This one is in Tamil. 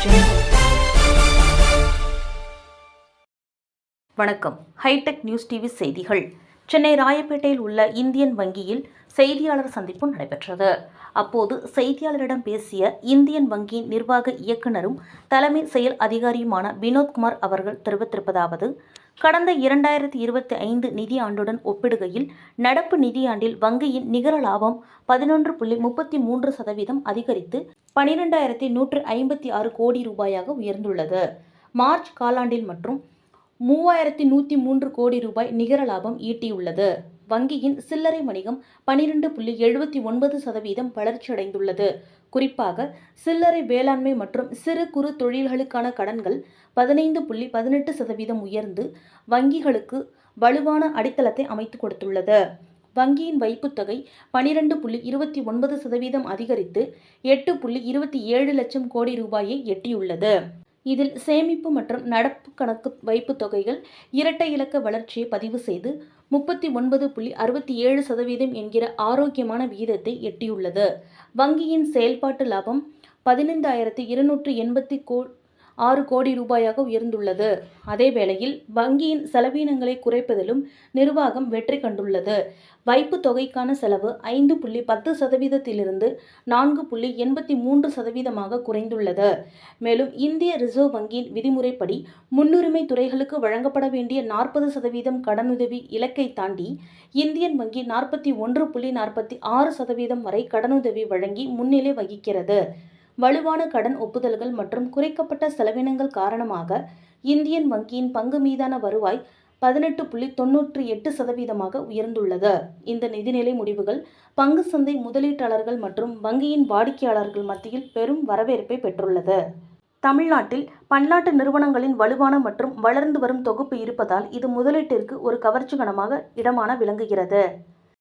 watching. வணக்கம். ஹைடெக் நியூஸ் டிவி செய்திகள். சென்னை ராயப்பேட்டையில் உள்ள இந்தியன் வங்கியில் செய்தியாளர் சந்திப்பு நடைபெற்றது. அப்போது செய்தியாளரிடம் பேசிய இந்தியன் வங்கியின் நிர்வாக இயக்குநரும் தலைமை செயல் அதிகாரியுமான வினோத்குமார் அவர்கள் தெரிவித்திருப்பதாவது: கடந்த 2025 நிதியாண்டுடன் ஒப்பிடுகையில் நடப்பு நிதியாண்டில் வங்கியின் நிகர லாபம் 11.33% அதிகரித்து 12,156 கோடி ரூபாயாக உயர்ந்துள்ளது. மார்ச் காலாண்டில் மற்றும் 3,103 கோடி ரூபாய் நிகர லாபம் ஈட்டியுள்ளது. வங்கியின் சில்லறை வணிகம் 12.79% வளர்ச்சியடைந்துள்ளது. குறிப்பாக சில்லறை வேளாண்மை மற்றும் சிறு குறு தொழில்களுக்கான கடன்கள் 15.18% உயர்ந்து வங்கிகளுக்கு வலுவான அடித்தளத்தை அமைத்து கொடுத்துள்ளது. வங்கியின் வைப்புத் தொகை 12.29% அதிகரித்து 8.27 லட்சம் கோடி ரூபாயை எட்டியுள்ளது. இதில் சேமிப்பு மற்றும் நடப்பு கணக்கு வைப்புத் தொகைகள் இரட்டை இலக்க வளர்ச்சியை பதிவு செய்து 39.67% என்கிற ஆரோக்கியமான விகிதத்தை எட்டியுள்ளது. வங்கியின் செயல்பாட்டு லாபம் 15,286 கோடி ரூபாயாக உயர்ந்துள்ளது. அதேவேளையில் வங்கியின் செலவினங்களை குறைப்பதிலும் நிர்வாகம் வெற்றி கண்டுள்ளது. வைப்பு தொகைக்கான செலவு 5.10%இலிருந்து 4.83% குறைந்துள்ளது. மேலும் இந்திய ரிசர்வ் வங்கியின் விதிமுறைப்படி முன்னுரிமை துறைகளுக்கு வழங்கப்பட வேண்டிய 40% கடனுதவி இலக்கை தாண்டி இந்தியன் வங்கி 41.46% வரை கடனுதவி வழங்கி முன்னிலை வகிக்கிறது. வலுவான கடன் ஒப்புதல்கள் மற்றும் குறைக்கப்பட்ட செலவினங்கள் காரணமாக இந்தியன் வங்கியின் பங்கு மீதான வருவாய் 18.98% உயர்ந்துள்ளது. இந்த நிதிநிலை முடிவுகள் பங்கு சந்தை முதலீட்டாளர்கள் மற்றும் வங்கியின் வாடிக்கையாளர்கள் மத்தியில் பெரும் வரவேற்பை பெற்றுள்ளது. தமிழ்நாட்டில் பன்னாட்டு நிறுவனங்களின் வலுவான மற்றும் வளர்ந்து வரும் தொகுப்பு இருப்பதால் இது முதலீட்டிற்கு ஒரு கவர்ச்சிகரமான இடமாக விளங்குகிறது.